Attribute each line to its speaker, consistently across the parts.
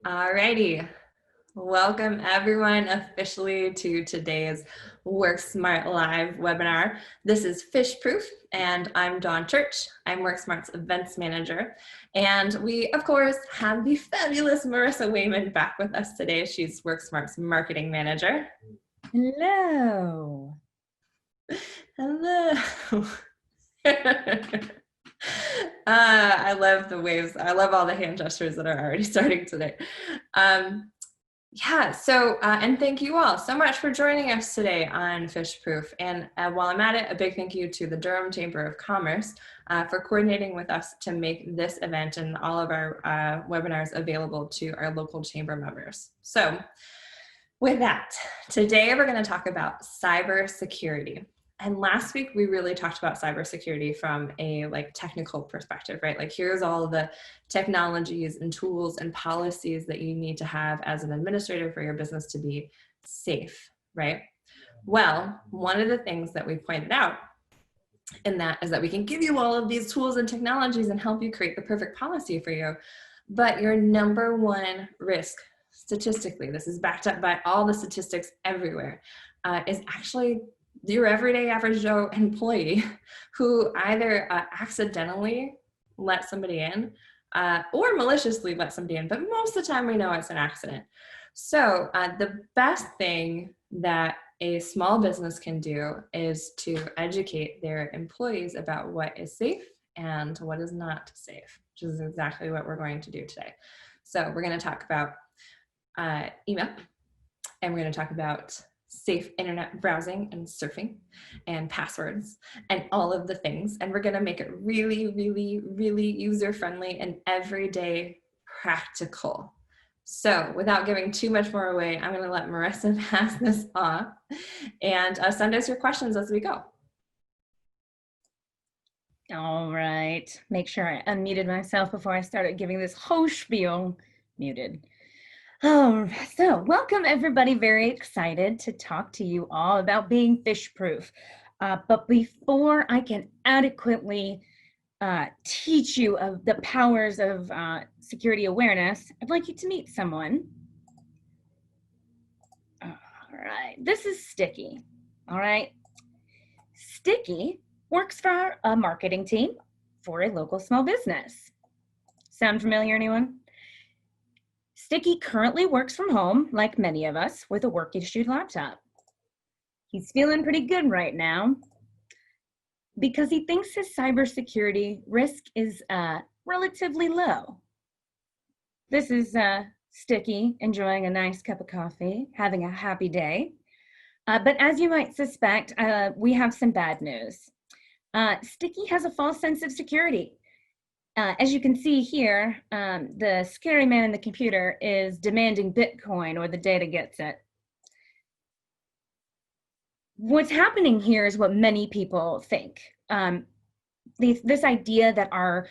Speaker 1: Alrighty, welcome everyone officially to today's WorkSmart Live webinar. This is Phish Proof, and I'm Dawn Church. I'm WorkSmart's events manager, and we, of course, have the fabulous Marissa Wayman back with us today. She's WorkSmart's marketing manager.
Speaker 2: Hello.
Speaker 1: Hello. I love the waves. I love all the hand gestures that are already starting today. And thank you all so much for joining us today on Phish Proof. And while I'm at it, a big thank you to the Durham Chamber of Commerce for coordinating with us to make this event and all of our webinars available to our local chamber members. So with that, today we're going to talk about cybersecurity. And last week we really talked about cybersecurity from a technical perspective, right? Like here's all the technologies and tools and policies that you need to have as an administrator for your business to be safe, right? Well, one of the things that we pointed out in that is that we can give you all of these tools and technologies and help you create the perfect policy for you. But your number one risk statistically, this is backed up by all the statistics everywhere, is actually your everyday average Joe employee who either accidentally let somebody in or maliciously let somebody in, but most of the time we know it's an accident. So the best thing that a small business can do is to educate their employees about what is safe and what is not safe, which is exactly what we're going to do today. So we're going to talk about email, and we're going to talk about safe internet browsing and surfing and passwords and all of the things. And we're going to make it really, really, really user-friendly and everyday practical. So without giving too much more away, I'm going to let Marissa pass this off and send us your questions as we go.
Speaker 2: All right. Make sure I unmuted myself before I started giving this whole spiel. Muted. So welcome everybody. Very excited to talk to you all about being Phish proof. But before I can adequately teach you of the powers of security awareness, I'd like you to meet someone. All right, this is Sticky. All right, Sticky works for a marketing team for a local small business. Sound familiar, anyone? Sticky currently works from home, like many of us, with a work-issued laptop. He's feeling pretty good right now because he thinks his cybersecurity risk is relatively low. This is Sticky enjoying a nice cup of coffee, having a happy day. But as you might suspect, we have some bad news. Sticky has a false sense of security. As you can see here, the scary man in the computer is demanding Bitcoin or the data gets it. What's happening here is what many people think. This idea that our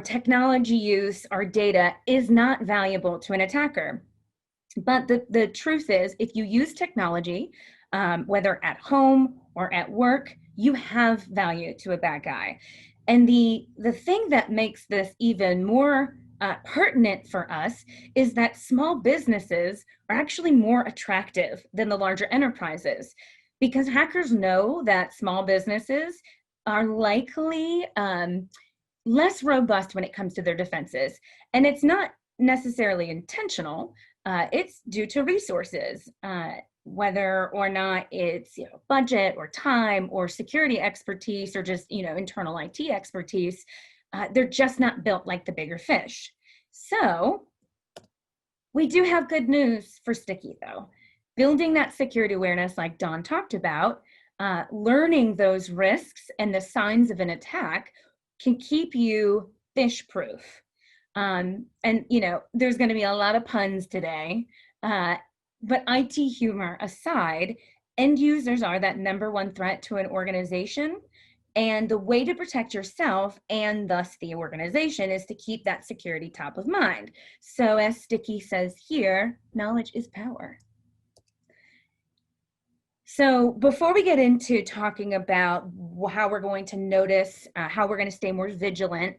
Speaker 2: technology use, our data, is not valuable to an attacker. But the truth is, if you use technology, whether at home or at work, you have value to a bad guy. And the thing that makes this even more pertinent for us is that small businesses are actually more attractive than the larger enterprises, because hackers know that small businesses are likely less robust when it comes to their defenses. And it's not necessarily intentional. It's due to resources. Whether or not it's budget or time or security expertise or just internal IT expertise, they're just not built like the bigger fish. So we do have good news for Sticky though. Building that security awareness like Dawn talked about, learning those risks and the signs of an attack can keep you Phish proof. And there's going to be a lot of puns today. But IT humor aside, end users are that number one threat to an organization. And the way to protect yourself and thus the organization is to keep that security top of mind. So as Sticky says here, knowledge is power. So before we get into talking about how we're going to notice, how we're going to stay more vigilant,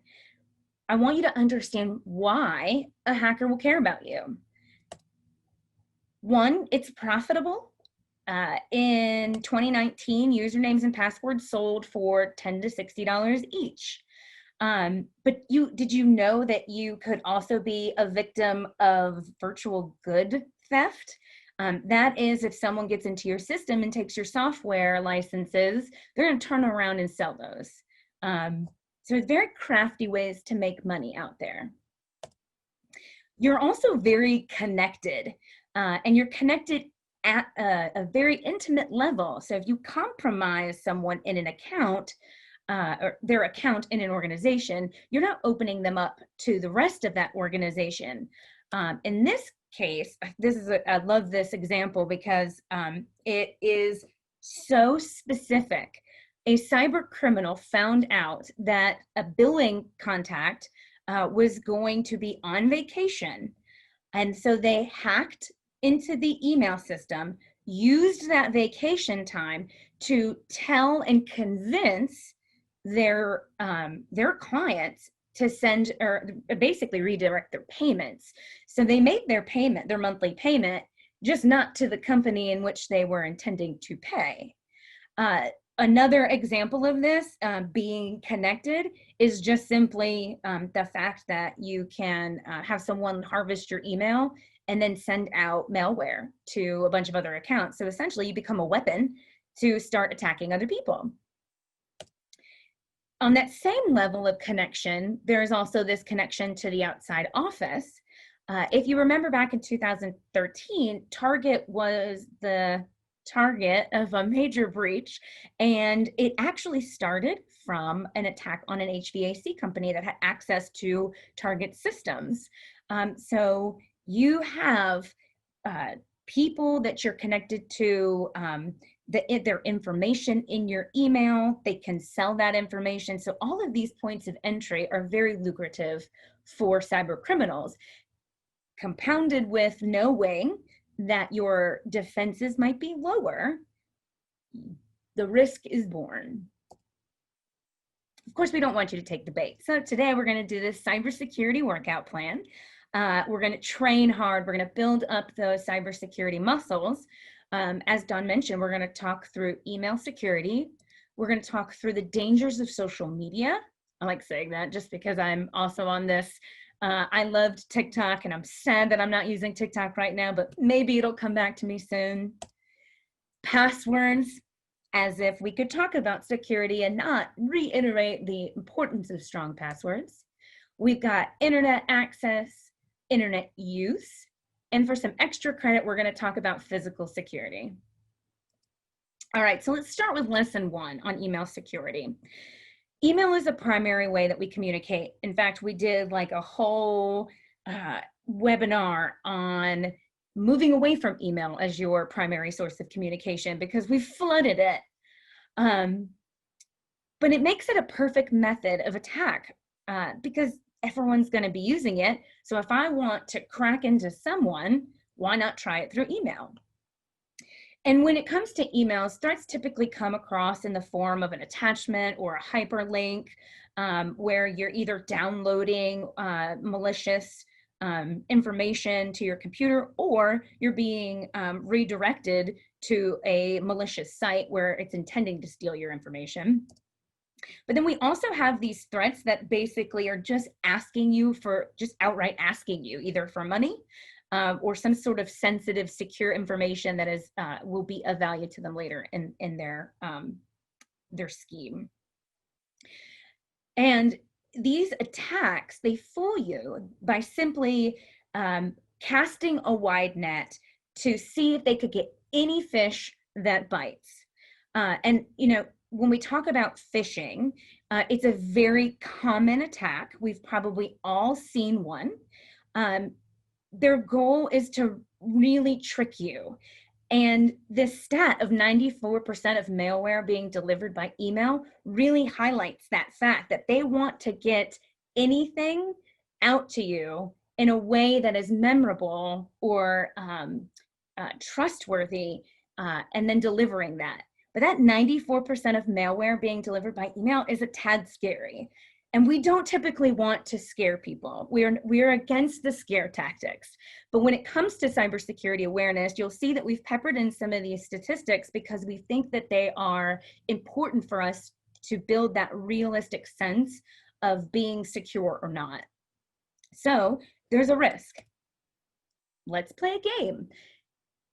Speaker 2: I want you to understand why a hacker will care about you. One, it's profitable. In 2019, usernames and passwords sold for $10 to $60 each. But did you know that you could also be a victim of virtual good theft? That is, if someone gets into your system and takes your software licenses, they're going to turn around and sell those. So very crafty ways to make money out there. You're also very connected, and you're connected at a very intimate level. So if you compromise someone in an account, or their account in an organization, you're not opening them up to the rest of that organization. In this case, I love this example because it is so specific. A cyber criminal found out that a billing contact was going to be on vacation. And so they hacked into the email system, used that vacation time to tell and convince their clients to send, or basically redirect their payments. So they made their payment, their monthly payment, just not to the company in which they were intending to pay. Another example of this being connected is just simply the fact that you can have someone harvest your email and then send out malware to a bunch of other accounts. So essentially you become a weapon to start attacking other people. On that same level of connection, there is also this connection to the outside office. If you remember back in 2013, Target was the target of a major breach, and it actually started from an attack on an HVAC company that had access to Target systems. So you have people that you're connected to, their information in your email, they can sell that information. So all of these points of entry are very lucrative for cyber criminals, compounded with knowing that your defenses might be lower. The risk is born. Of course, we don't want you to take the bait. So today we're going to do this cybersecurity workout plan. We're going to train hard. We're going to build up those cybersecurity muscles. As Dawn mentioned, we're going to talk through email security. We're going to talk through the dangers of social media. I like saying that just because I'm also on this. I loved TikTok, and I'm sad that I'm not using TikTok right now, but maybe it'll come back to me soon. Passwords, as if we could talk about security and not reiterate the importance of strong passwords. We've got internet access, internet use, and for some extra credit, we're going to talk about physical security. All right, so let's start with lesson 1 on email security. Email is a primary way that we communicate. In fact, we did like a whole webinar on moving away from email as your primary source of communication because we flooded it. But it makes it a perfect method of attack because everyone's going to be using it. So if I want to crack into someone, why not try it through email? And when it comes to emails, threats typically come across in the form of an attachment or a hyperlink where you're either downloading malicious information to your computer, or you're being redirected to a malicious site where it's intending to steal your information. But then we also have these threats that basically are just asking you for, just outright asking you either for money or some sort of sensitive, secure information that is will be of value to them later in their scheme. And these attacks, they fool you by simply casting a wide net to see if they could get any fish that bites. And you know, when we talk about phishing, it's a very common attack. We've probably all seen one. Their goal is to really trick you. And this stat of 94% of malware being delivered by email really highlights that fact that they want to get anything out to you in a way that is memorable or trustworthy, and then delivering that. But that 94% of malware being delivered by email is a tad scary. And we don't typically want to scare people. We're against the scare tactics. But when it comes to cybersecurity awareness, you'll see that we've peppered in some of these statistics because we think that they are important for us to build that realistic sense of being secure or not. So there's a risk. Let's play a game.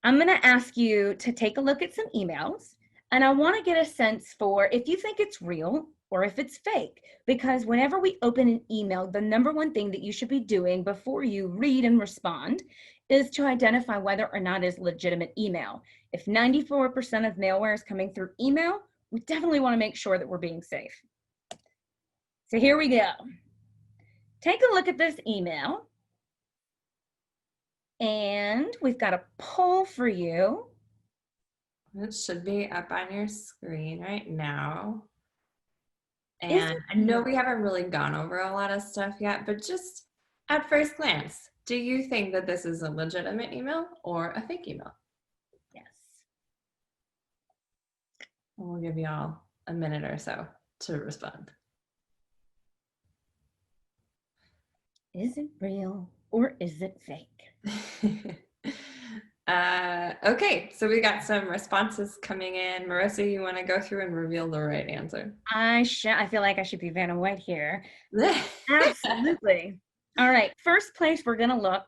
Speaker 2: I'm going to ask you to take a look at some emails, and I want to get a sense for if you think it's real or if it's fake, because whenever we open an email, the number one thing that you should be doing before you read and respond is to identify whether or not it's legitimate email. If 94% of malware is coming through email, we definitely want to make sure that we're being safe. So here we go. Take a look at this email. And we've got a poll for you.
Speaker 1: It should be up on your screen right now. And I know we haven't really gone over a lot of stuff yet, but just at first glance, do you think that this is a legitimate email or a fake email?
Speaker 2: Yes.
Speaker 1: We'll give you all a minute or so to respond.
Speaker 2: Is it real or is it fake?
Speaker 1: Okay, so we got some responses coming in. Marissa, you want to go through and reveal the right answer?
Speaker 2: I feel like I should be Vanna White here. Absolutely. All right, first place we're gonna look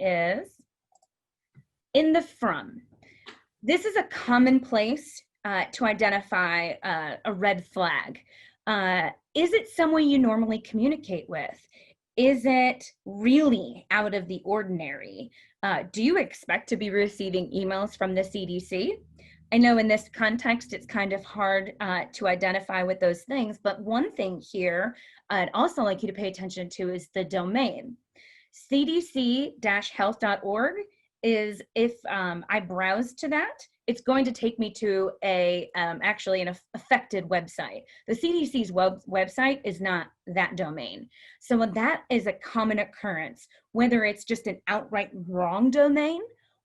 Speaker 2: is in the from. This is a common place to identify a red flag. Is it someone you normally communicate with? Is it really out of the ordinary? Do you expect to be receiving emails from the CDC? I know in this context, it's kind of hard to identify with those things, but one thing here I'd also like you to pay attention to is the domain. cdc-health.org is, if I browse to that, it's going to take me to actually an affected website. The CDC's website is not that domain. So that is a common occurrence, whether it's just an outright wrong domain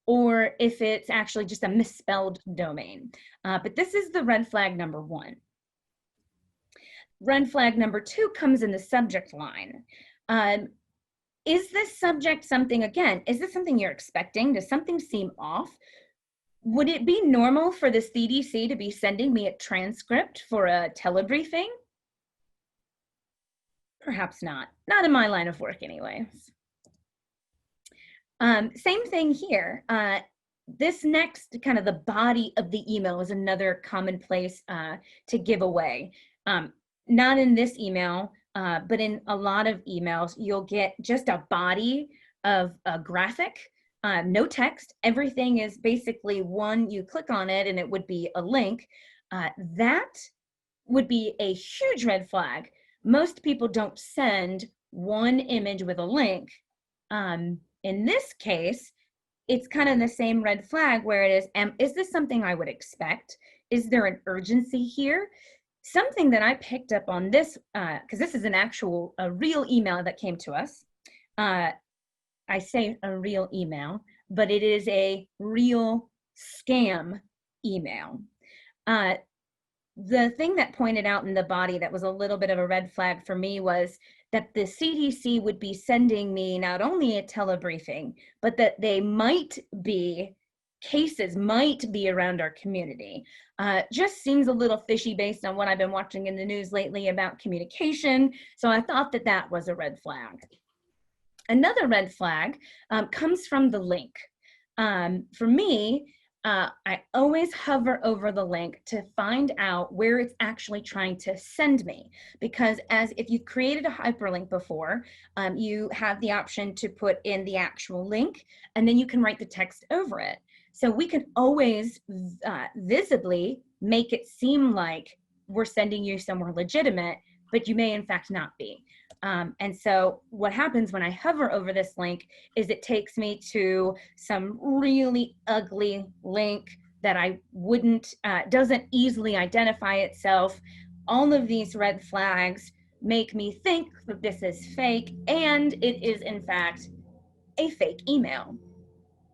Speaker 2: or if it's actually just a misspelled domain. But this is the red flag number one. Red flag number two comes in the subject line. Is this subject something, again, is this something you're expecting? Does something seem off? Would it be normal for the CDC to be sending me a transcript for a telebriefing? Perhaps not. Not in my line of work anyways. Same thing here. This next kind of the body of the email is another common place to give away. Not in this email, but in a lot of emails, you'll get just a body of a graphic, no text. Everything is basically you click on it and it would be a link. That would be a huge red flag. Most people don't send one image with a link. In this case, it's kind of the same red flag where it is this something I would expect? Is there an urgency here? Something that I picked up on this, because this is a real email that came to us. I say a real email, but it is a real scam email. The thing that pointed out in the body that was a little bit of a red flag for me was that the CDC would be sending me not only a telebriefing, but that cases might be around our community. Just seems a little fishy based on what I've been watching in the news lately about communication. So I thought that was a red flag. Another red flag comes from the link. For me, I always hover over the link to find out where it's actually trying to send me, because if you've created a hyperlink before, you have the option to put in the actual link and then you can write the text over it. So we can always visibly make it seem like we're sending you somewhere legitimate, but you may in fact not be. And so what happens when I hover over this link is it takes me to some really ugly link that doesn't easily identify itself. All of these red flags make me think that this is fake, and it is in fact a fake email.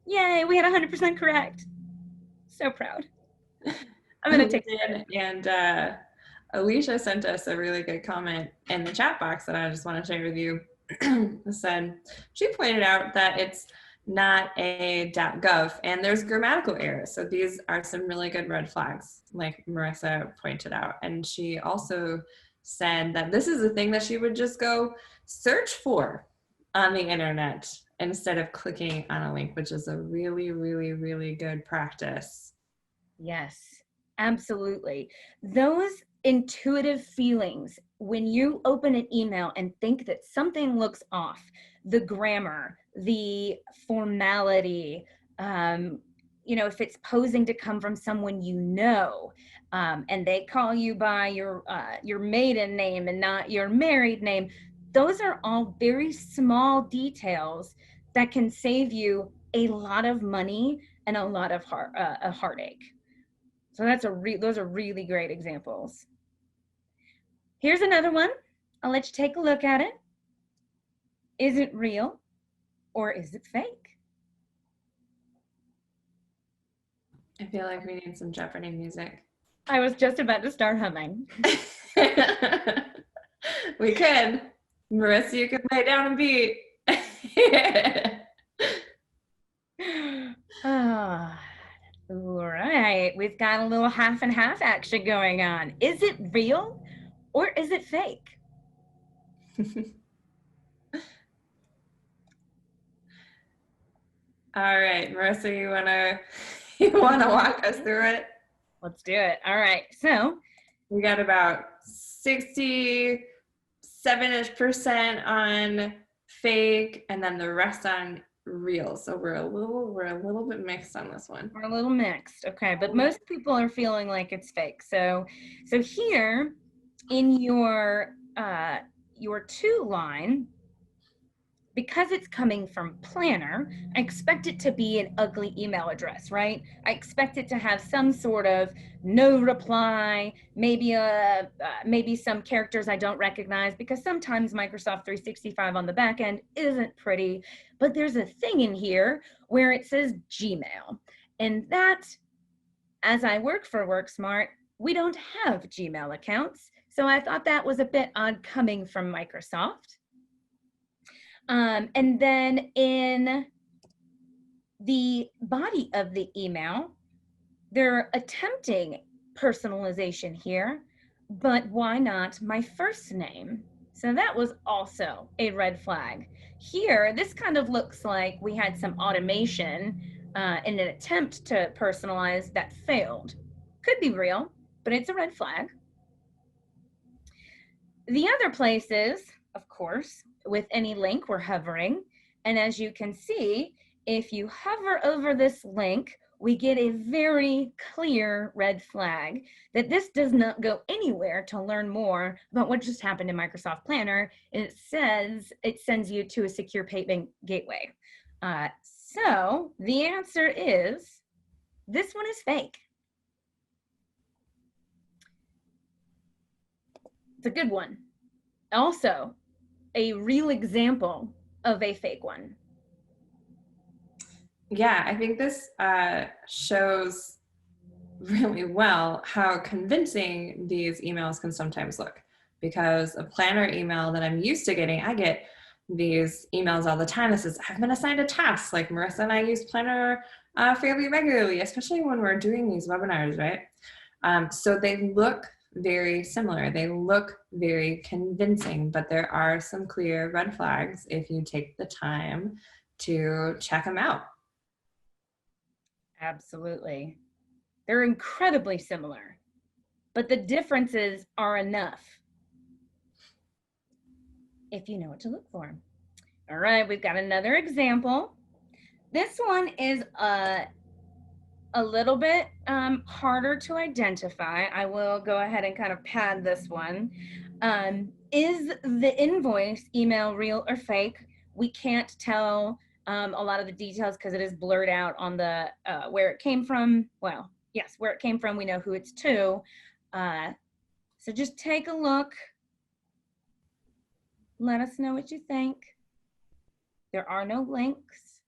Speaker 2: Yay, we had 100% correct. So proud. I'm gonna take
Speaker 1: it. And Alicia sent us a really good comment in the chat box that I just want to share with you. Said she pointed out that it's not a .gov and there's grammatical errors. So these are some really good red flags, like Marissa pointed out. And she also said that this is a thing that she would just go search for on the internet instead of clicking on a link, which is a really, really, really good practice.
Speaker 2: Yes, absolutely. Those intuitive feelings when you open an email and think that something looks off, the grammar, the formality, if it's posing to come from someone and they call you by your maiden name and not your married name, those are all very small details that can save you a lot of money and a lot of heartache. So those are really great examples. Here's another one. I'll let you take a look at it. Is it real or is it fake?
Speaker 1: I feel like we need some Jeopardy music.
Speaker 2: I was just about to start humming.
Speaker 1: We could. Marissa, you could lay down a beat.
Speaker 2: All right, we've got a little half and half action going on. Is it real or is it fake?
Speaker 1: All right, Marissa, you wanna walk us through it?
Speaker 2: Let's do it. All right, so
Speaker 1: we got about 67-ish% on fake, and then the rest on real. So we're a little bit mixed on this one.
Speaker 2: We're a little mixed, okay, but most people are feeling like it's fake. So here in your to line, because it's coming from Planner, I expect it to be an ugly email address, right? I expect it to have some sort of no reply, maybe some characters I don't recognize, because sometimes Microsoft 365 on the back end isn't pretty, but there's a thing in here where it says Gmail. And that, as I work for WorkSmart, we don't have Gmail accounts. So I thought that was a bit odd coming from Microsoft. And then in the body of the email, they're attempting personalization here, but why not my first name? So that was also a red flag. Here, this kind of looks like we had some automation in an attempt to personalize that failed. Could be real, but it's a red flag. The other places, of course, with any link, we're hovering. And as you can see, if you hover over this link, we get a very clear red flag that this does not go anywhere to learn more about what just happened in Microsoft Planner. It says it sends you to a secure payment gateway. So the answer is, this one is fake. It's a good one. Also, a real example of a fake one.
Speaker 1: Yeah, I think this shows really well how convincing these emails can sometimes look, because a planner email that I'm used to getting, I get these emails all the time that says, I've been assigned a task. Like Marissa and I use Planner fairly regularly, especially when we're doing these webinars, right? So they look very similar. They look very convincing, but there are some clear red flags if you take the time to check them out.
Speaker 2: Absolutely. They're incredibly similar, but the differences are enough if you know what to look for. All right, we've got another example. This one is a little bit harder to identify. I will go ahead and kind of pad this one. Is the invoice email real or fake? We can't tell a lot of the details because it is blurred out on the where it came from. Well, yes, where it came from, we know who it's to. So just take a look. Let us know what you think. There are no links.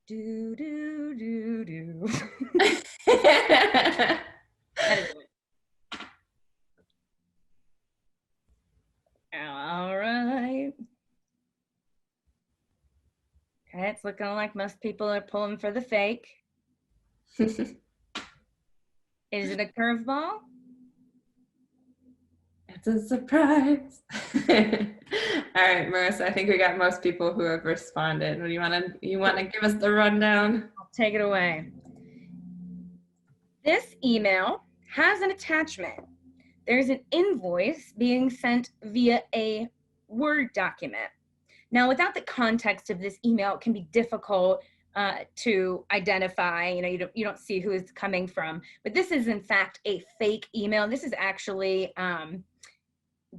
Speaker 2: Do, do, do, do. That is it. All right. Okay, it's looking like most people are pulling for the fake. Is it a curveball?
Speaker 1: It's a surprise. All right, Marissa, I think we got most people who have responded. What do you want to give us the rundown?
Speaker 2: I'll take it away. This email has an attachment. There's an invoice being sent via a Word document. Now, without the context of this email, it can be difficult to identify. You don't see who it's coming from. But this is, in fact, a fake email. This is actually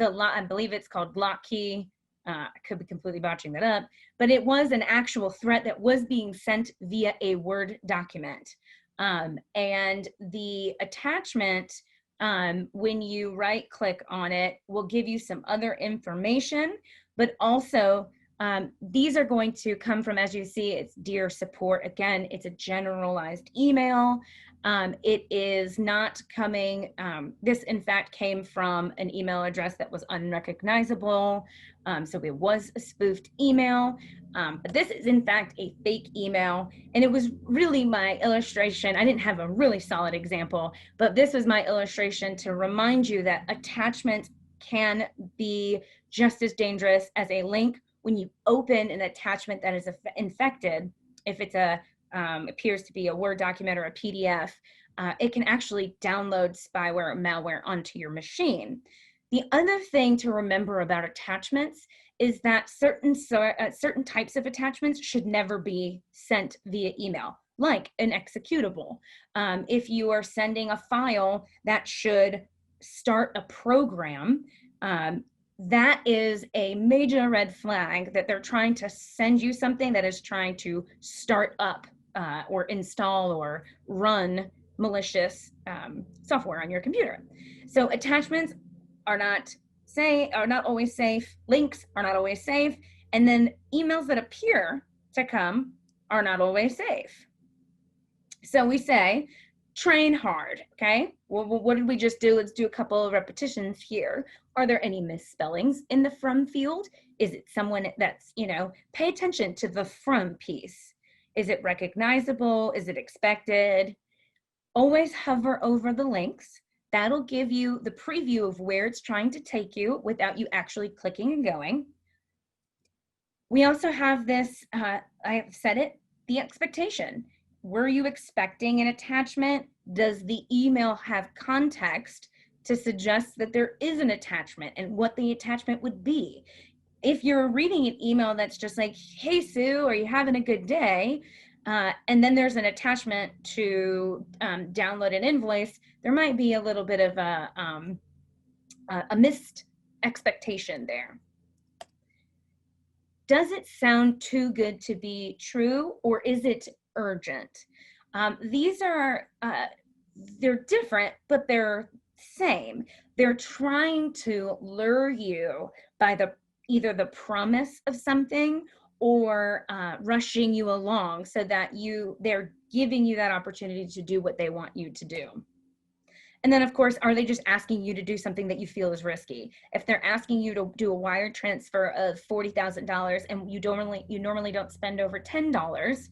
Speaker 2: I believe it's called Lockheed. I could be completely botching that up, but it was an actual threat that was being sent via a Word document. And the attachment, when you right click on it, will give you some other information, but also these are going to come from, as you see, it's Dear Support. Again, it's a generalized email. It is not coming, this in fact came from an email address that was unrecognizable. So it was a spoofed email, but this is in fact a fake email. And it was really my illustration. I didn't have a really solid example, but this was my illustration to remind you that attachments can be just as dangerous as a link. When you open an attachment that is infected, if it's appears to be a Word document or a PDF, it can actually download spyware or malware onto your machine. The other thing to remember about attachments is that certain types of attachments should never be sent via email, like an executable. If you are sending a file that should start a program, that is a major red flag that they're trying to send you something that is trying to start up or install or run malicious software on your computer. So attachments are not always safe. Links are not always safe. And then emails that appear to come are not always safe. So we say, train hard, okay? Well, what did we just do? Let's do a couple of repetitions here. Are there any misspellings in the from field? Is it someone that's, pay attention to the from piece. Is it recognizable? Is it expected? Always hover over the links. That'll give you the preview of where it's trying to take you without you actually clicking and going. We also have this, I have said it, the expectation. Were you expecting an attachment? Does the email have context to suggest that there is an attachment and what the attachment would be? If you're reading an email that's just like, hey, Sue, are you having a good day? And then there's an attachment to download an invoice, there might be a little bit of a missed expectation there. Does it sound too good to be true, or is it urgent? These are, they're different, but they're same. They're trying to lure you by either the promise of something or rushing you along so that they're giving you that opportunity to do what they want you to do. And then, of course, are they just asking you to do something that you feel is risky? If they're asking you to do a wire transfer of $40,000 and you normally don't spend over $10,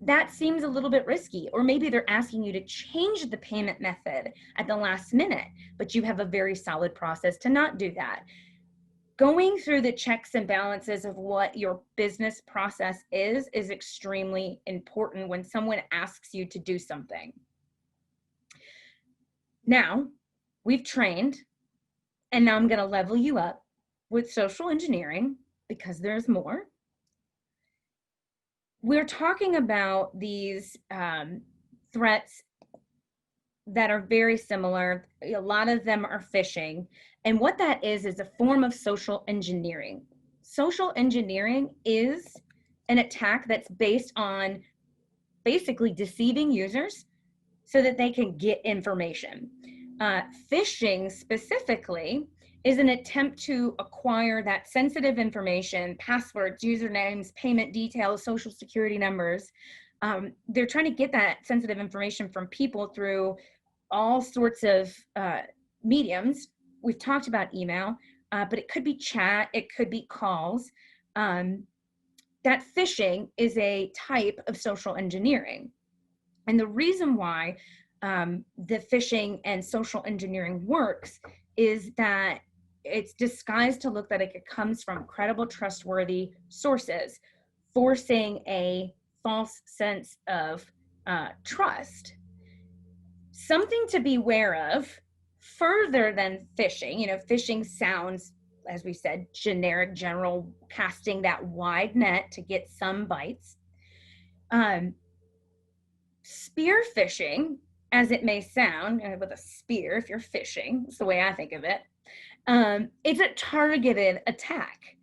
Speaker 2: that seems a little bit risky. Or maybe they're asking you to change the payment method at the last minute, but you have a very solid process to not do that. Going through the checks and balances of what your business process is extremely important when someone asks you to do something. Now, we've trained, and now I'm going to level you up with social engineering because there's more. We're talking about these threats that are very similar. A lot of them are phishing. And what that is a form of social engineering. Social engineering is an attack that's based on basically deceiving users so that they can get information. Phishing specifically is an attempt to acquire that sensitive information, passwords, usernames, payment details, social security numbers. They're trying to get that sensitive information from people through all sorts of mediums. We've talked about email, but it could be chat, it could be calls. That phishing is a type of social engineering. And the reason why the phishing and social engineering works is that it's disguised to look like it comes from credible, trustworthy sources, forcing a false sense of trust. Something to be aware of further than phishing. You know, phishing sounds, as we said, generic, general, casting that wide net to get some bites. Spear phishing, as it may sound, with a spear, if you're fishing, that's the way I think of it, it's a targeted attack.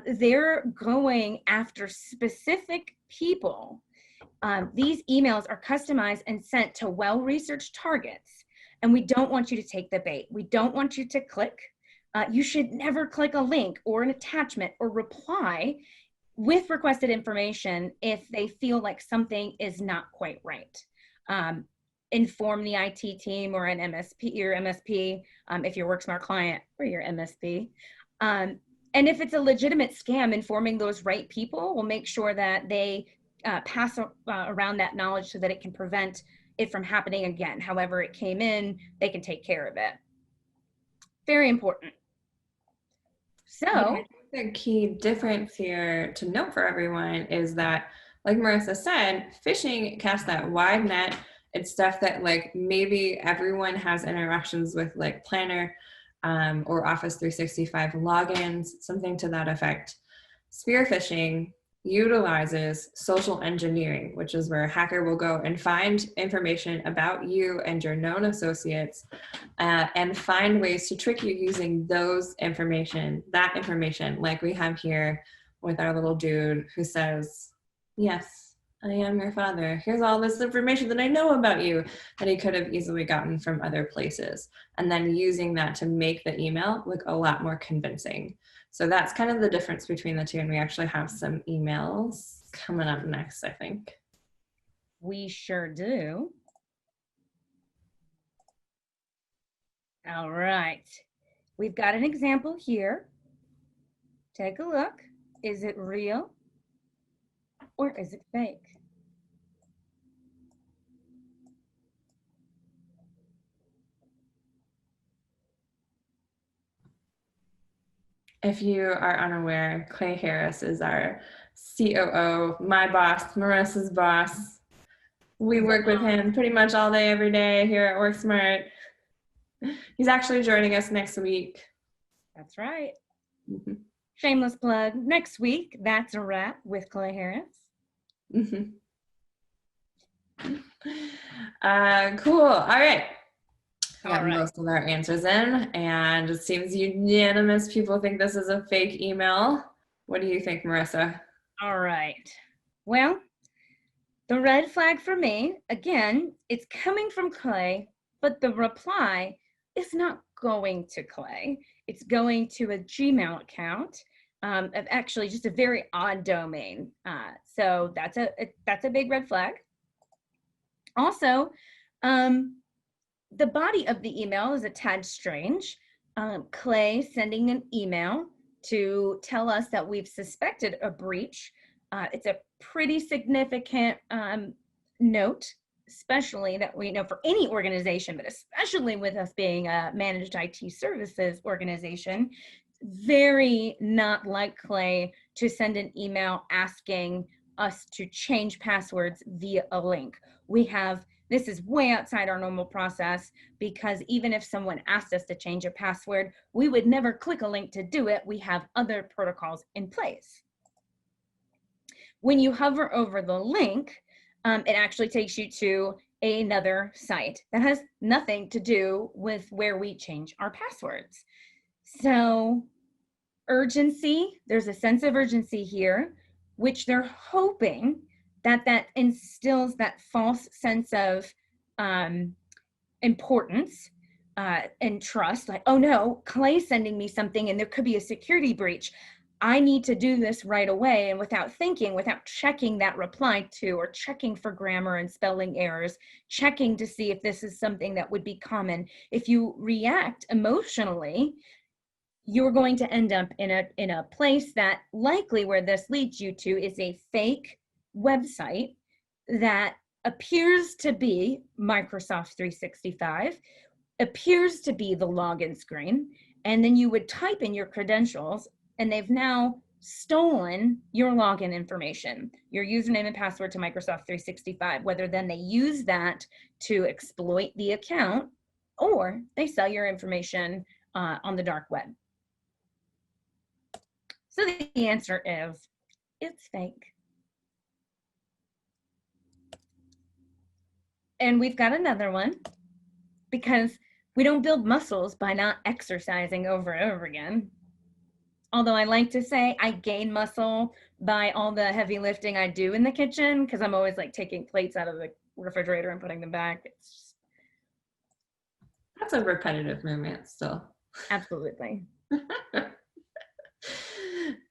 Speaker 2: They're going after specific people. These emails are customized and sent to well-researched targets, and we don't want you to take the bait. We don't want you to click. You should never click a link or an attachment or reply with requested information if they feel like something is not quite right. Inform the IT team or an MSP, your MSP, if you're WorkSmart client or your MSP. And if it's a legitimate scam, informing those right people will make sure that they pass around that knowledge so that it can prevent it from happening again. However it came in, they can take care of it. Very important. So,
Speaker 1: yeah, I think the key difference here to note for everyone is that, like Marissa said, phishing casts that wide net. It's stuff that like maybe everyone has interactions with, like Planner or Office 365 logins, something to that effect. Spear phishing utilizes social engineering, which is where a hacker will go and find information about you and your known associates and find ways to trick you using that information, like we have here with our little dude who says, yes, I am your father. Here's all this information that I know about you that he could have easily gotten from other places. And then using that to make the email look a lot more convincing. So that's kind of the difference between the two. And we actually have some emails coming up next, I think.
Speaker 2: we sure do. All right. We've got an example here. Take a look. Is it real or is it fake?
Speaker 1: If you are unaware, Clay Harris is our COO, my boss, Marissa's boss. We work with him pretty much all day, every day here at WorkSmart. He's actually joining us next week.
Speaker 2: That's right. Mm-hmm. Shameless plug. Next week, that's a wrap with Clay Harris.
Speaker 1: Mm-hmm. Cool. All right. We got most of our answers in, and it seems unanimous. People think this is a fake email. What do you think, Marissa?
Speaker 2: All right. Well, the red flag for me, again, it's coming from Clay, but the reply is not going to Clay. It's going to a Gmail account of actually just a very odd domain. So that's a big red flag. Also, the body of the email is a tad strange. Clay sending an email to tell us that we've suspected a breach. It's a pretty significant note, especially that we know for any organization, but especially with us being a managed IT services organization, very not like Clay to send an email asking us to change passwords via a link. This is way outside our normal process, because even if someone asked us to change a password, we would never click a link to do it. We have other protocols in place. When you hover over the link, it actually takes you to another site that has nothing to do with where we change our passwords. So urgency, there's a sense of urgency here, which they're hoping that instills that false sense of importance, and trust, like, oh no, Clay's sending me something and there could be a security breach. I need to do this right away. And without thinking, without checking that reply to, or checking for grammar and spelling errors, checking to see if this is something that would be common. If you react emotionally, you're going to end up in a place that likely where this leads you to is a fake website that appears to be Microsoft 365, appears to be the login screen, and then you would type in your credentials, and they've now stolen your login information, your username and password to Microsoft 365, whether then they use that to exploit the account or they sell your information on the dark web. So the answer is, it's fake. And we've got another one, because we don't build muscles by not exercising over and over again. Although I like to say I gain muscle by all the heavy lifting I do in the kitchen, because I'm always like taking plates out of the refrigerator and putting them back. It's just...
Speaker 1: That's a repetitive movement still.
Speaker 2: Absolutely.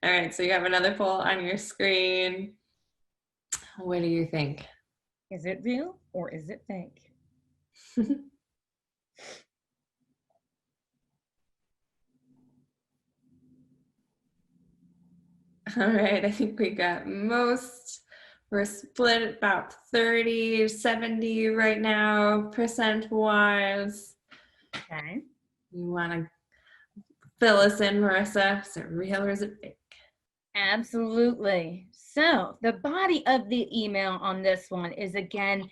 Speaker 1: All right, so you have another poll on your screen. What do you think?
Speaker 2: Is it real or is it fake?
Speaker 1: All right, I think we got most. We're split about 30, 70 right now, percent-wise.
Speaker 2: Okay.
Speaker 1: You want to fill us in, Marissa? Is it real or is it fake?
Speaker 2: Absolutely. So the body of the email on this one is, again,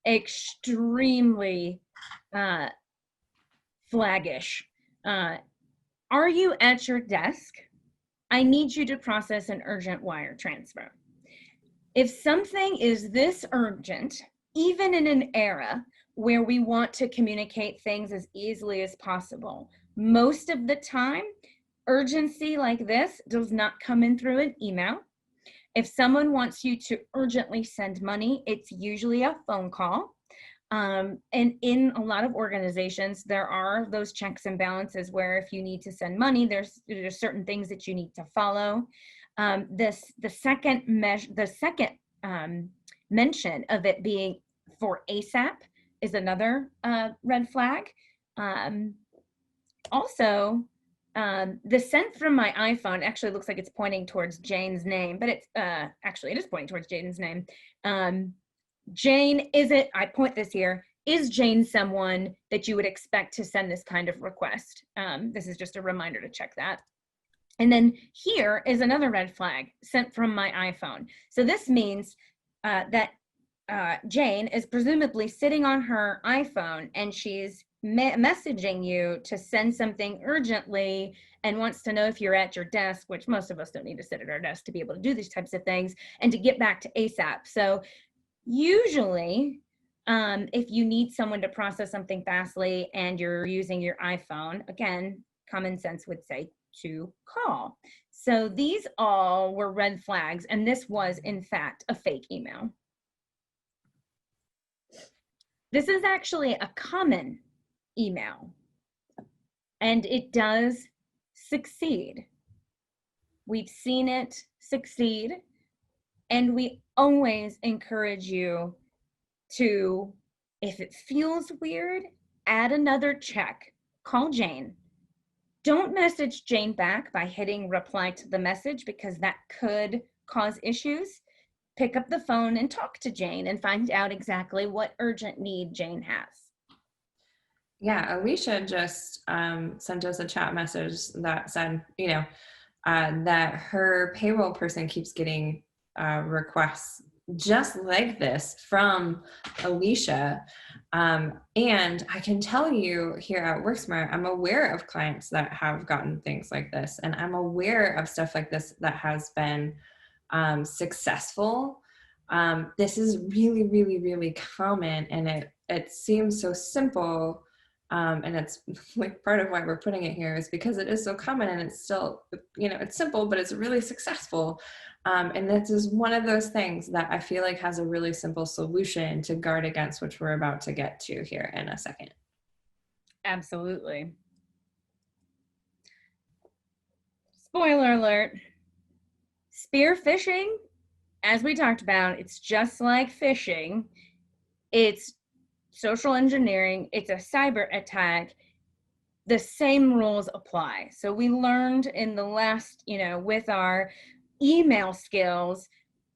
Speaker 2: extremely flaggish. Are you at your desk? I need you to process an urgent wire transfer. If something is this urgent, even in an era where we want to communicate things as easily as possible, most of the time, urgency like this does not come in through an email. If someone wants you to urgently send money, it's usually a phone call. And in a lot of organizations, there are those checks and balances where if you need to send money, there's certain things that you need to follow. The second mention of it being for ASAP is another red flag. Also, the sent from my iPhone actually looks like it's pointing towards Jane's name, but it's actually it is pointing towards Jane's name. Jane, I point this here, is Jane someone that you would expect to send this kind of request? This is just a reminder to check that. And then here is another red flag, sent from my iPhone. So this means that Jane is presumably sitting on her iPhone and she's messaging you to send something urgently and wants to know if you're at your desk, which most of us don't need to sit at our desk to be able to do these types of things, and to get back to ASAP. So usually, if you need someone to process something fastly and you're using your iPhone, again, common sense would say to call. So these all were red flags, and this was, in fact, a fake email. This is actually a common email, and it does succeed. We've seen it succeed, and we always encourage you to, if it feels weird, add another check. Call Jane. Don't message Jane back by hitting reply to the message, because that could cause issues. Pick up the phone and talk to Jane and find out exactly what urgent need Jane has.
Speaker 1: Yeah, Alicia just sent us a chat message that said, that her payroll person keeps getting requests just like this from Alicia. And I can tell you here at WorkSmart, I'm aware of clients that have gotten things like this, and I'm aware of stuff like this that has been successful. This is really, really, really common, and it seems so simple. And it's like part of why we're putting it here is because it is so common, and it's still, it's simple, but it's really successful. And this is one of those things that I feel like has a really simple solution to guard against, which we're about to get to here in a second.
Speaker 2: Absolutely. Spoiler alert, spear phishing, as we talked about, it's just like phishing. It's social engineering, it's a cyber attack. The same rules apply. So we learned in the last, with our email skills,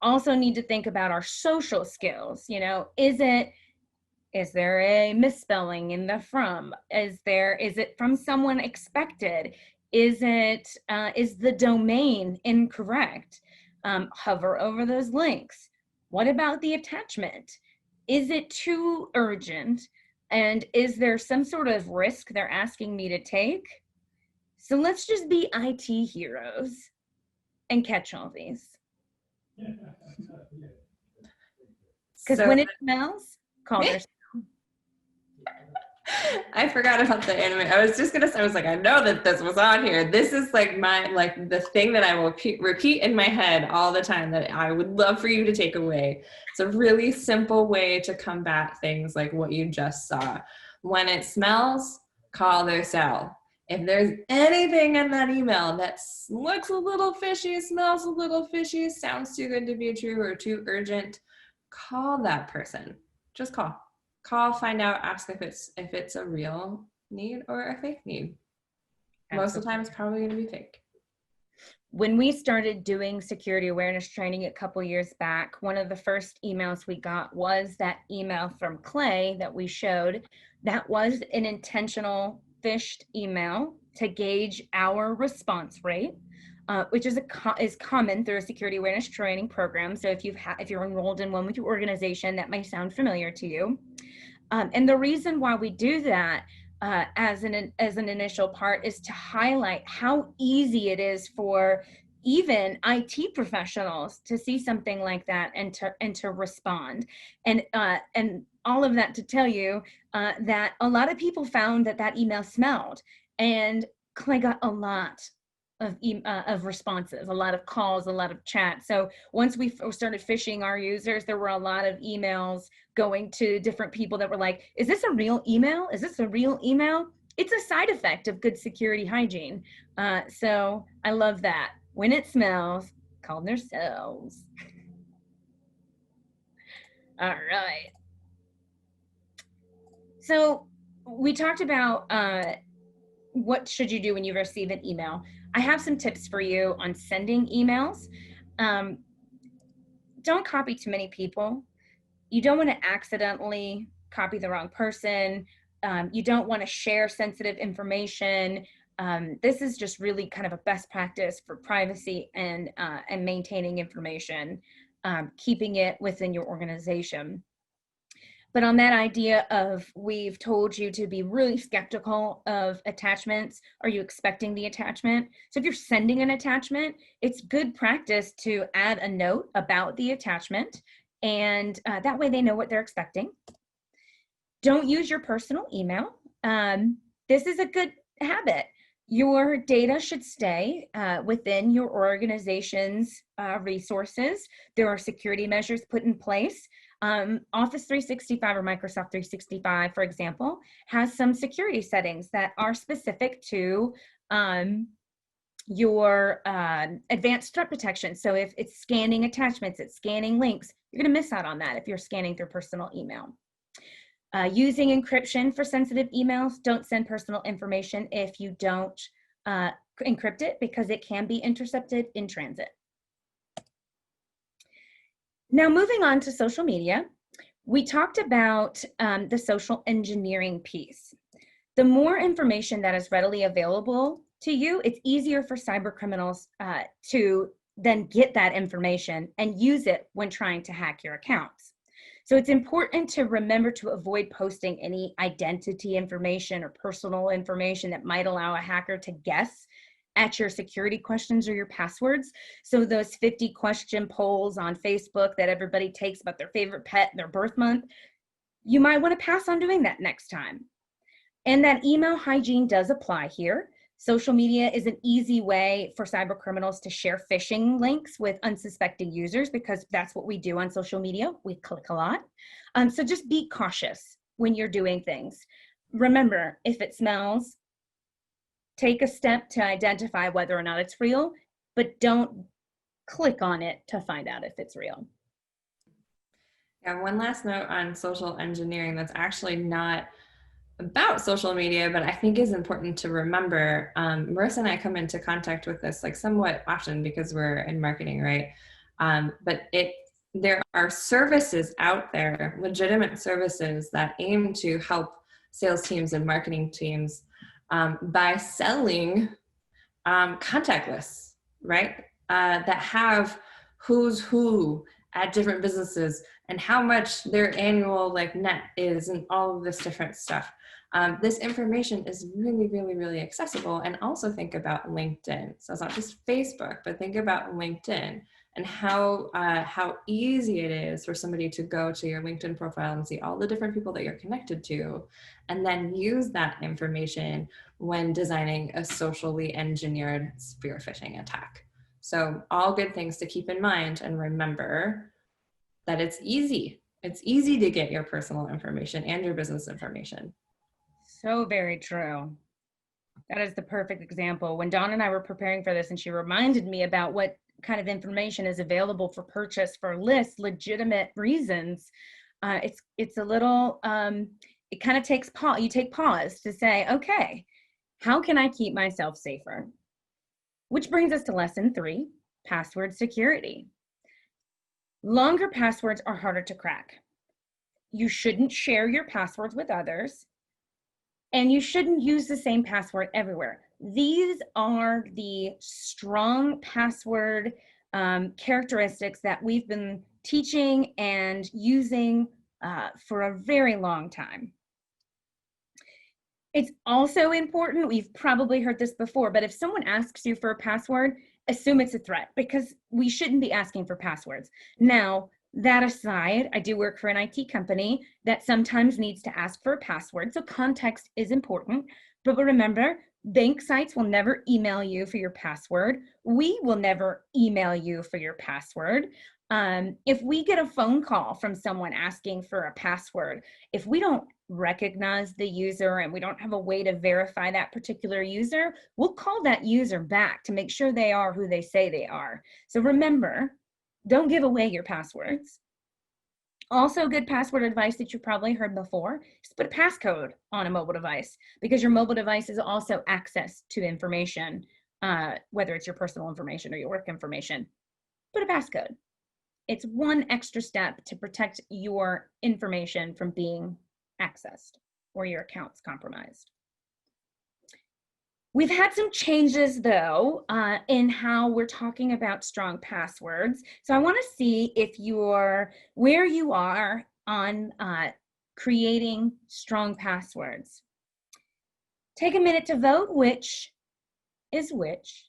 Speaker 2: also need to think about our social skills. Is there a misspelling in the from? Is it from someone expected? Is the domain incorrect? Hover over those links. What about the attachment? Is it too urgent? And is there some sort of risk they're asking me to take? So let's just be IT heroes and catch all these. Because
Speaker 1: So
Speaker 2: when it smells, call their.
Speaker 1: I forgot about the anime. I was just gonna say, I was like, I know that this was on here. This is like the thing that I will repeat in my head all the time that I would love for you to take away. It's a really simple way to combat things like what you just saw. When it smells, call their cell. If there's anything in that email that looks a little fishy, smells a little fishy, sounds too good to be true or too urgent, call that person. Just call, find out, ask if it's a real need or a fake need. Most of the time it's probably going to be fake.
Speaker 2: When we started doing security awareness training a couple years back, one of the first emails we got was that email from Clay that we showed. That was an intentional phished email to gauge our response rate, which is common through a security awareness training program. So if you're enrolled in one with your organization, that may sound familiar to you. And the reason why we do that as an initial part is to highlight how easy it is for even IT professionals to see something like that and to respond, and all of that to tell you that a lot of people found that email smelled, and Clay got a lot of responses, a lot of calls, a lot of chat. So once we started phishing our users, there were a lot of emails going to different people that were like, is this a real email? Is this a real email? It's a side effect of good security hygiene. So I love that. When it smells, call themselves. All right. So we talked about what should you do when you receive an email. I have some tips for you on sending emails. Don't copy too many people. You don't want to accidentally copy the wrong person. You don't want to share sensitive information. This is just really kind of a best practice for privacy and maintaining information, keeping it within your organization. But on that idea of, we've told you to be really skeptical of attachments. Are you expecting the attachment? So if you're sending an attachment, it's good practice to add a note about the attachment, and that way they know what they're expecting. Don't use your personal email. This is a good habit. Your data should stay within your organization's resources. There are security measures put in place. Office 365 or Microsoft 365, for example, has some security settings that are specific to your advanced threat protection. So if it's scanning attachments, it's scanning links, you're going to miss out on that if you're scanning through personal email. Using encryption for sensitive emails. Don't send personal information if you don't encrypt it, because it can be intercepted in transit. Now, moving on to social media, we talked about the social engineering piece. The more information that is readily available to you, it's easier for cyber criminals to then get that information and use it when trying to hack your accounts. So it's important to remember to avoid posting any identity information or personal information that might allow a hacker to guess at your security questions or your passwords. So those 50 question polls on Facebook that everybody takes about their favorite pet and their birth month, you might want to pass on doing that next time. And that email hygiene does apply here. Social media is an easy way for cyber criminals to share phishing links with unsuspecting users, because that's what we do on social media. We click a lot. So just be cautious when you're doing things. Remember, if it smells, take a step to identify whether or not it's real, but don't click on it to find out if it's real.
Speaker 1: Yeah, one last note on social engineering that's actually not about social media, but I think is important to remember. Marissa and I come into contact with this like somewhat often because we're in marketing, right? But there are services out there, legitimate services that aim to help sales teams and marketing teams by selling contact lists, right? That have who's who at different businesses and how much their annual like net is and all of this different stuff. This information is really, really, really accessible. And also think about LinkedIn. So it's not just Facebook, but think about LinkedIn and how easy it is for somebody to go to your LinkedIn profile and see all the different people that you're connected to, and then use that information when designing a socially engineered spear phishing attack. So all good things to keep in mind, and remember that it's easy. It's easy to get your personal information and your business information.
Speaker 2: So very true. That is the perfect example. When Dawn and I were preparing for this and she reminded me about what kind of information is available for purchase for lists, legitimate reasons, it's a little, it kind of takes pause. You take pause to say, okay, how can I keep myself safer? Which brings us to lesson 3, password security. Longer passwords are harder to crack. You shouldn't share your passwords with others, and you shouldn't use the same password everywhere. These are the strong password characteristics that we've been teaching and using for a very long time. It's also important, we've probably heard this before, but if someone asks you for a password, assume it's a threat, because we shouldn't be asking for passwords. Now, that aside, I do work for an IT company that sometimes needs to ask for a password, so context is important. But remember, bank sites will never email you for your password. We will never email you for your password. If we get a phone call from someone asking for a password, if we don't recognize the user and we don't have a way to verify that particular user, we'll call that user back to make sure they are who they say they are. So remember, don't give away your passwords. Also, good password advice that you probably heard before is put a passcode on a mobile device, because your mobile device is also access to information, whether it's your personal information or your work information. Put a passcode. It's one extra step to protect your information from being accessed or your accounts compromised. We've had some changes though in how we're talking about strong passwords. So I want to see if where you are on creating strong passwords. Take a minute to vote which is which.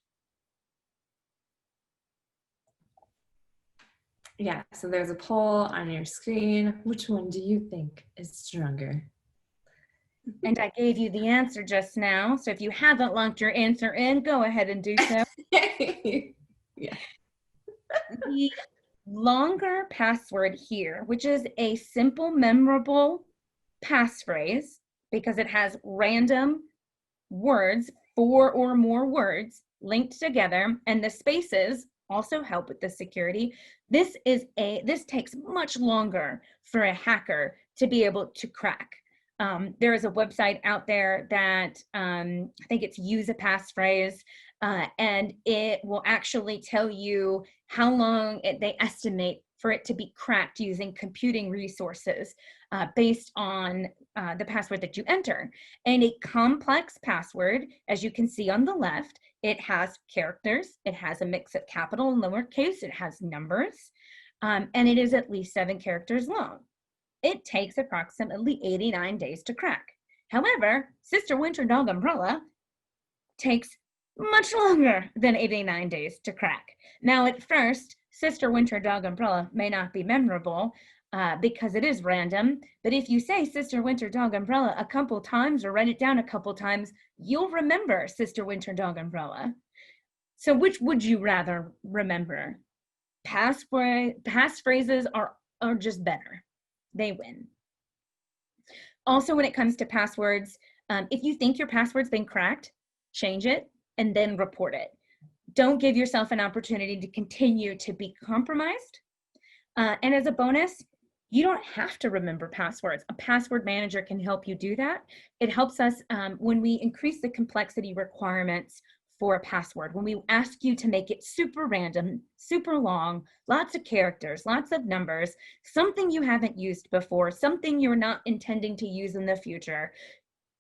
Speaker 1: Yeah, so there's a poll on your screen. Which one do you think is stronger?
Speaker 2: And I gave you the answer just now. So if you haven't locked your answer in, go ahead and do so.
Speaker 1: Yeah.
Speaker 2: The longer password here, which is a simple, memorable passphrase, because it has random words, 4 or more words linked together, and the spaces also help with the security. This takes much longer for a hacker to be able to crack. There is a website out there that I think it's Use a Passphrase, and it will actually tell you how long they estimate for it to be cracked using computing resources based on the password that you enter. And a complex password, as you can see on the left, it has characters, it has a mix of capital and lowercase, it has numbers, and it is at least 7 characters long. It takes approximately 89 days to crack. However, Sister Winter Dog Umbrella takes much longer than 89 days to crack. Now, at first, Sister Winter Dog Umbrella may not be memorable because it is random, but if you say Sister Winter Dog Umbrella a couple times or write it down a couple times, you'll remember Sister Winter Dog Umbrella. So which would you rather remember? Passphrases are just better. They win. Also, when it comes to passwords, if you think your password's been cracked, change it and then report it. Don't give yourself an opportunity to continue to be compromised. And as a bonus, you don't have to remember passwords. A password manager can help you do that. It helps us when we increase the complexity requirements for a password, when we ask you to make it super random, super long, lots of characters, lots of numbers, something you haven't used before, something you're not intending to use in the future,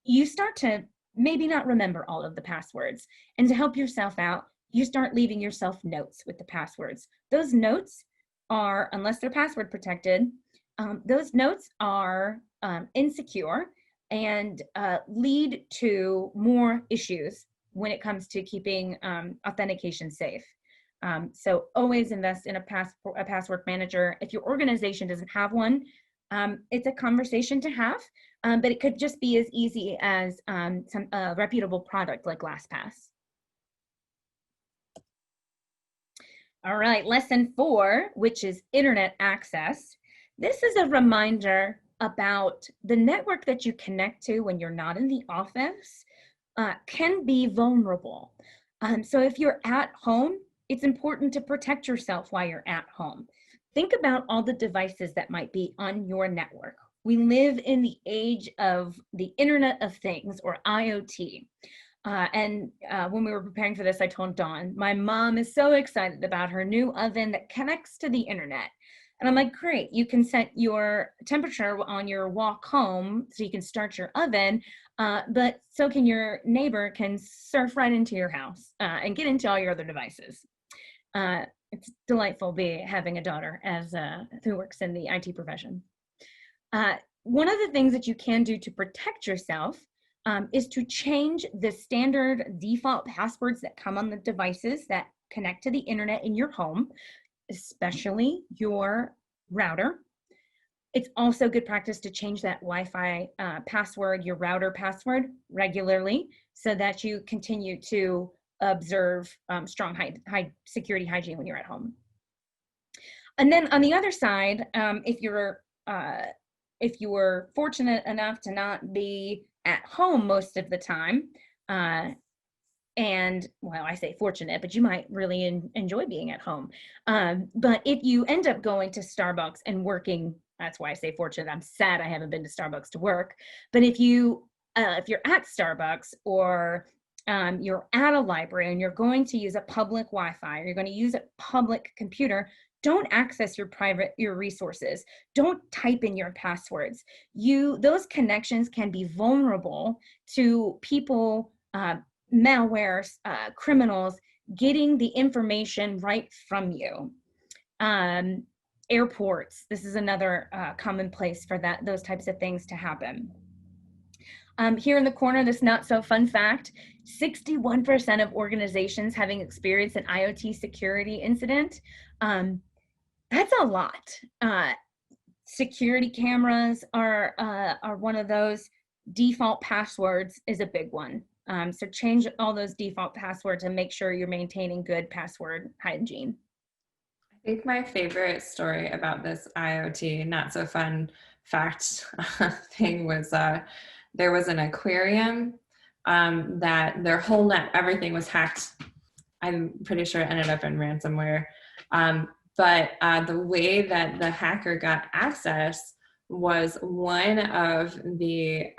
Speaker 2: you start to maybe not remember all of the passwords. And to help yourself out, you start leaving yourself notes with the passwords. Those notes are, unless they're password protected, those notes are insecure and lead to more issues when it comes to keeping authentication safe. So always invest in a password manager. If your organization doesn't have one, it's a conversation to have, but it could just be as easy as some reputable product like LastPass. All right, lesson 4, which is internet access. This is a reminder about the network that you connect to when you're not in the office can be vulnerable. So if you're at home, it's important to protect yourself while you're at home. Think about all the devices that might be on your network. We live in the age of the Internet of Things, or IoT. When we were preparing for this, I told Dawn, my mom is so excited about her new oven that connects to the internet. And I'm like, great, you can set your temperature on your walk home so you can start your oven, but so can your neighbor can surf right into your house and get into all your other devices. It's delightful having a daughter who works in the IT profession. One of the things that you can do to protect yourself is to change the standard default passwords that come on the devices that connect to the internet in your home, especially your router. It's also good practice to change that Wi-Fi password, your router password, regularly so that you continue to observe strong high security hygiene when you're at home. And then on the other side, if you're fortunate enough to not be at home most of the time, and well, I say fortunate, but you might really enjoy being at home. But if you end up going to Starbucks and working, that's why I say fortunate. I'm sad I haven't been to Starbucks to work. But if you're at Starbucks or you're at a library and you're going to use a public Wi-Fi or you're going to use a public computer, don't access your resources. Don't type in your passwords. Those connections can be vulnerable to people, malware, criminals getting the information right from you. Airports, this is another common place for those types of things to happen. Here in the corner, this not so fun fact, 61% of organizations having experienced an IoT security incident. That's a lot. Security cameras are one of those. Default passwords is a big one. So change all those default passwords and make sure you're maintaining good password hygiene.
Speaker 1: I think my favorite story about this IoT not so fun fact thing was there was an aquarium that their whole everything was hacked. I'm pretty sure it ended up in ransomware. But the way that the hacker got access was one of the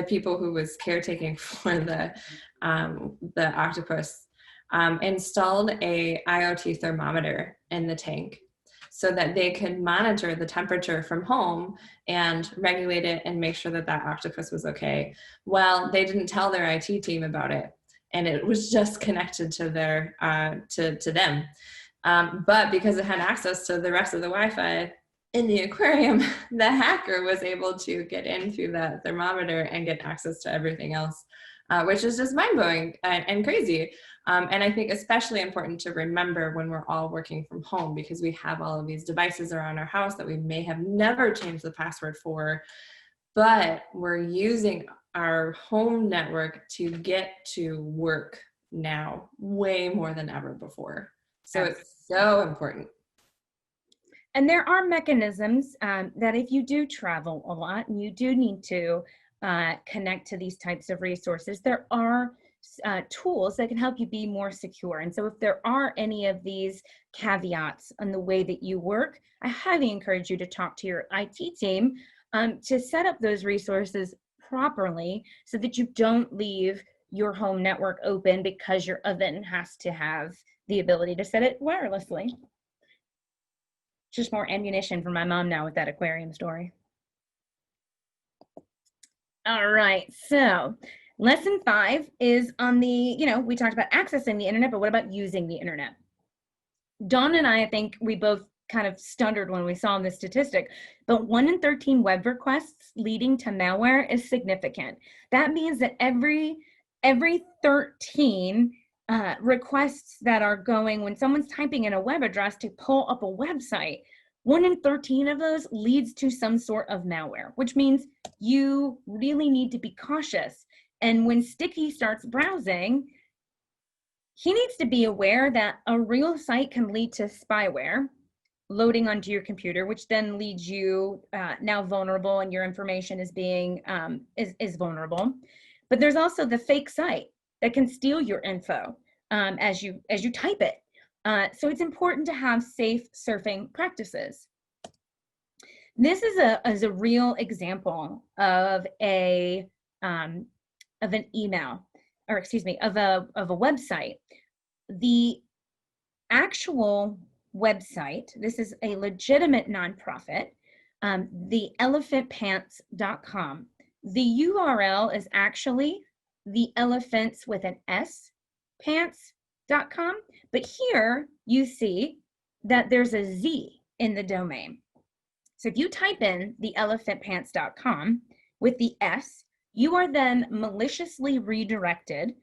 Speaker 1: people who was caretaking for the octopus installed a IoT thermometer in the tank so that they could monitor the temperature from home and regulate it and make sure that that octopus was okay. Well, they didn't tell their IT team about it, and it was just connected to their to them. But because it had access to the rest of the Wi-Fi in the aquarium, the hacker was able to get in through that thermometer and get access to everything else, which is just mind-blowing and crazy. And I think especially important to remember when we're all working from home, because we have all of these devices around our house that we may have never changed the password for, but we're using our home network to get to work now way more than ever before. So it's so important.
Speaker 2: And there are mechanisms that if you do travel a lot and you do need to connect to these types of resources, there are tools that can help you be more secure. And so if there are any of these caveats on the way that you work, I highly encourage you to talk to your IT team to set up those resources properly so that you don't leave your home network open because your oven has to have the ability to set it wirelessly. Just more ammunition for my mom now with that aquarium story. All right, so lesson 5 is on the, we talked about accessing the internet, but what about using the internet? Dawn and I think we both kind of stuttered when we saw this statistic, but 1 in 13 web requests leading to malware is significant. That means that every 13 requests that are going when someone's typing in a web address to pull up a website, 1 in 13 of those leads to some sort of malware, which means you really need to be cautious. And when Sticky starts browsing, he needs to be aware that a real site can lead to spyware loading onto your computer, which then leads you now vulnerable, and your information is being is vulnerable. But there's also the fake site that can steal your info as you type it. So it's important to have safe surfing practices. This is a real example of an email, or excuse me, of a website. The actual website, this is a legitimate nonprofit, the elephantpants.com. The URL is actually the elephants with an S, pants.com, but here you see that there's a Z in the domain. So if you type in the elephantpants.com with the S, you are then maliciously redirected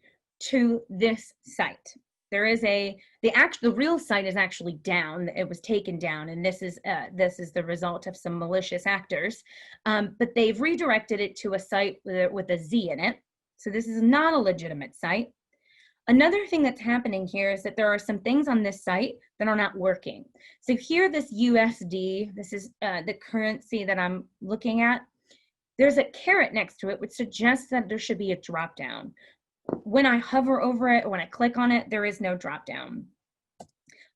Speaker 2: to this site. There is the real site is actually down. It was taken down, and this is the result of some malicious actors. But they've redirected it to a site with a Z in it. So this is not a legitimate site. Another thing that's happening here is that there are some things on this site that are not working. So here, this USD, this is the currency that I'm looking at. There's a caret next to it, which suggests that there should be a drop down. When I hover over it, when I click on it, there is no drop down.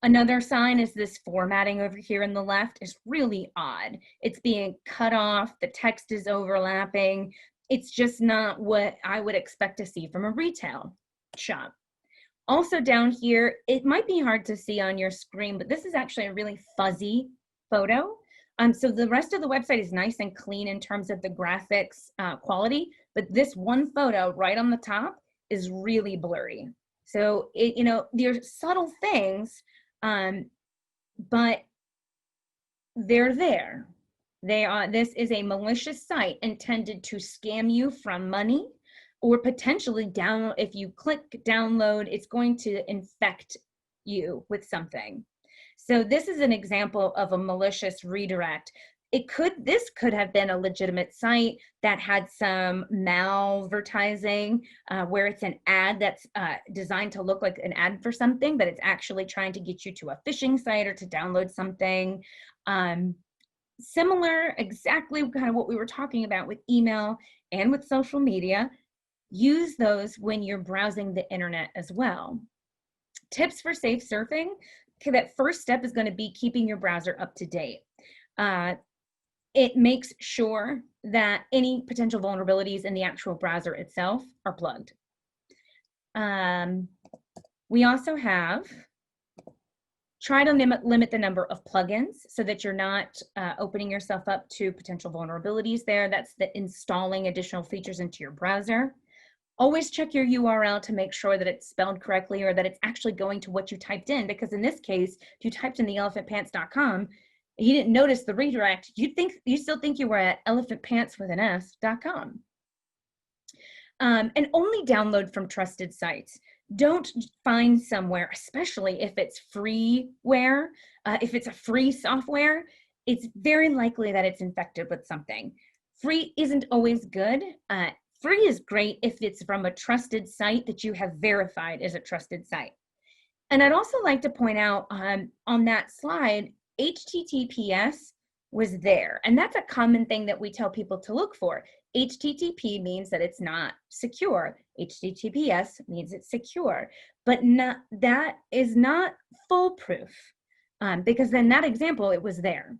Speaker 2: Another sign is this formatting over here in the left is really odd. It's being cut off, the text is overlapping. It's just not what I would expect to see from a retail shop. Also down here, it might be hard to see on your screen, but this is actually a really fuzzy photo. So the rest of the website is nice and clean in terms of the graphics quality, but this one photo right on the top is really blurry. So there's subtle things, but they're there. This is a malicious site intended to scam you from money, or potentially if you click download, it's going to infect you with something. So this is an example of a malicious redirect. This could have been a legitimate site that had some malvertising, where it's an ad that's designed to look like an ad for something, but it's actually trying to get you to a phishing site or to download something. Similar, exactly kind of what we were talking about with email and with social media. Use those when you're browsing the internet as well. Tips for safe surfing. Okay, that first step is going to be keeping your browser up to date. It makes sure that any potential vulnerabilities in the actual browser itself are plugged. We also have try to limit the number of plugins so that you're not opening yourself up to potential vulnerabilities there. That's the installing additional features into your browser. Always check your URL to make sure that it's spelled correctly or that it's actually going to what you typed in, because in this case, if you typed in the elephantpants.com, you didn't notice the redirect, you still think you were at elephantpants.com. And only download from trusted sites. Don't find somewhere, especially if it's freeware, if it's a free software, it's very likely that it's infected with something. Free isn't always good. Free is great if it's from a trusted site that you have verified as a trusted site. And I'd also like to point out on that slide, HTTPS was there. And that's a common thing that we tell people to look for. HTTP means that it's not secure. HTTPS means it's secure, but that is not foolproof, because in that example, it was there.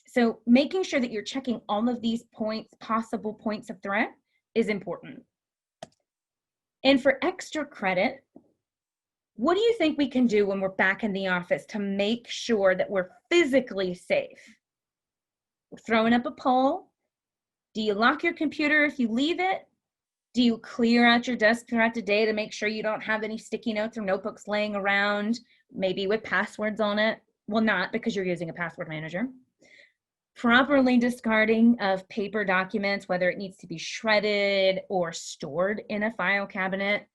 Speaker 2: So making sure that you're checking all of these points, possible points of threat, is important. And for extra credit, what do you think we can do when we're back in the office to make sure that we're physically safe? We're throwing up a poll. Do you lock your computer if you leave it? Do you clear out your desk throughout the day to make sure you don't have any sticky notes or notebooks laying around, maybe with passwords on it? Well, not, because you're using a password manager. Properly discarding of paper documents, whether it needs to be shredded or stored in a file cabinet.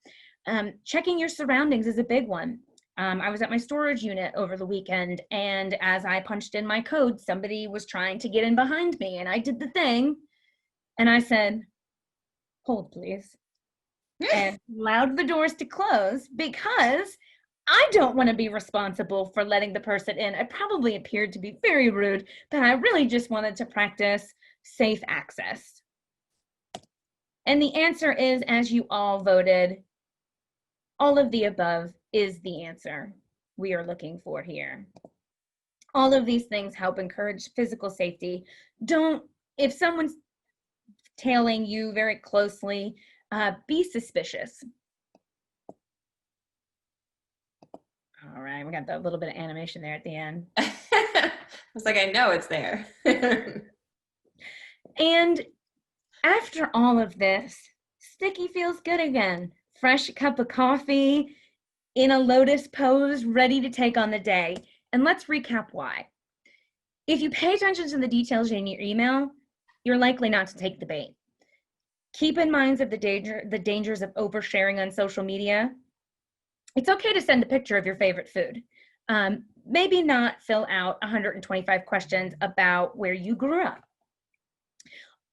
Speaker 2: Checking your surroundings is a big one. I was at my storage unit over the weekend, and as I punched in my code, somebody was trying to get in behind me, and I did the thing, and I said, "Hold, please," and allowed the doors to close, because I don't want to be responsible for letting the person in. I probably appeared to be very rude, but I really just wanted to practice safe access. And the answer is, as you all voted, all of the above is the answer we are looking for here. All of these things help encourage physical safety. If someone's tailing you very closely, be suspicious. All right, we got that little bit of animation there at the end.
Speaker 1: I was like, I know it's there.
Speaker 2: And after all of this, Sticky feels good again. Fresh cup of coffee, in a lotus pose, ready to take on the day. And let's recap why. If you pay attention to the details in your email, you're likely not to take the bait. Keep in mind of the dangers of oversharing on social media. It's okay to send a picture of your favorite food. Maybe not fill out 125 questions about where you grew up.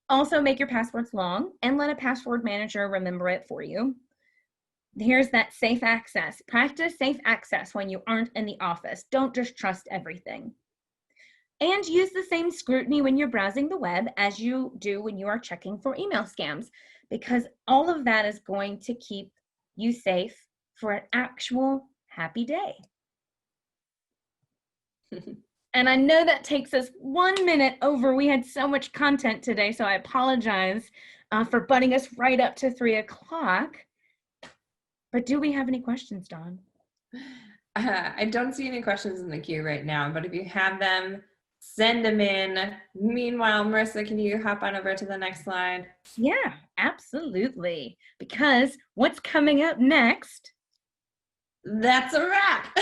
Speaker 2: Also, make your passwords long and let a password manager remember it for you. Here's that safe access. Practice safe access when you aren't in the office. Don't just trust everything. And use the same scrutiny when you're browsing the web as you do when you are checking for email scams, because all of that is going to keep you safe for an actual happy day. And I know that takes us 1 minute over. We had so much content today, so I apologize for butting us right up to 3 o'clock. But do we have any questions, Dawn?
Speaker 1: I don't see any questions in the queue right now, but if you have them, send them in. Meanwhile, Marissa, can you hop on over to the next slide?
Speaker 2: Yeah, absolutely. Because what's coming up next?
Speaker 1: That's a wrap.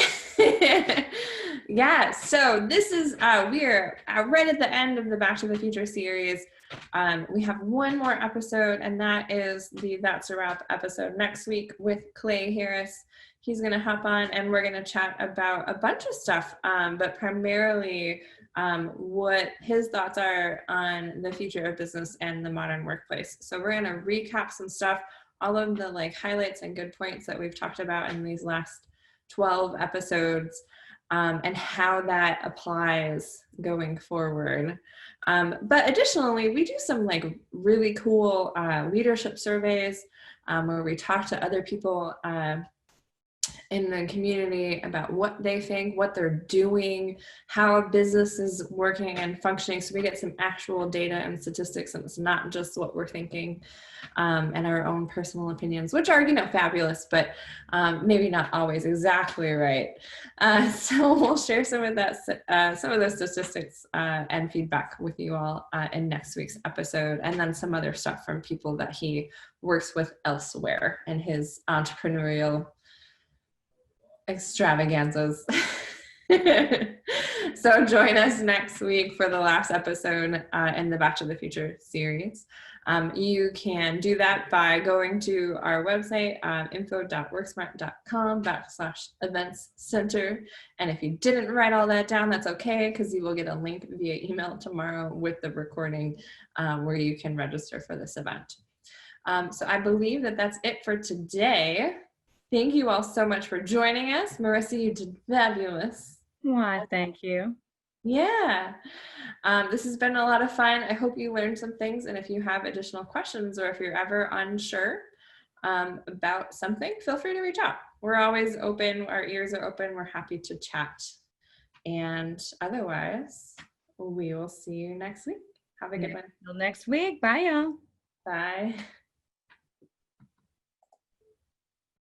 Speaker 1: Yeah, so this is, we're right at the end of the Back to the Future series. We have one more episode, and that is the That's a Wrap episode next week with Clay Harris. He's going to hop on, and we're going to chat about a bunch of stuff, but primarily what his thoughts are on the future of business and the modern workplace. So we're going to recap some stuff, all of the highlights and good points that we've talked about in these last 12 episodes, and how that applies going forward. But additionally, we do some really cool leadership surveys where we talk to other people in the community about what they think, what they're doing, how a business is working and functioning. So we get some actual data and statistics, and it's not just what we're thinking and our own personal opinions, which are, fabulous, but maybe not always exactly right. So we'll share some of that, some of those statistics and feedback with you all in next week's episode, and then some other stuff from people that he works with elsewhere in his entrepreneurial extravaganzas. So join us next week for the last episode in the Back to the Future series. You can do that by going to our website, info.worksmart.com/events center. And if you didn't write all that down, that's okay, because you will get a link via email tomorrow with the recording where you can register for this event. So I believe that that's it for today. Thank you all so much for joining us. Marissa, you did fabulous.
Speaker 2: Why, thank you.
Speaker 1: Yeah. This has been a lot of fun. I hope you learned some things. And if you have additional questions or if you're ever unsure about something, feel free to reach out. We're always open. Our ears are open. We're happy to chat. And otherwise, we will see you next week. Have a good one.
Speaker 2: Until next week. Bye, y'all.
Speaker 1: Bye.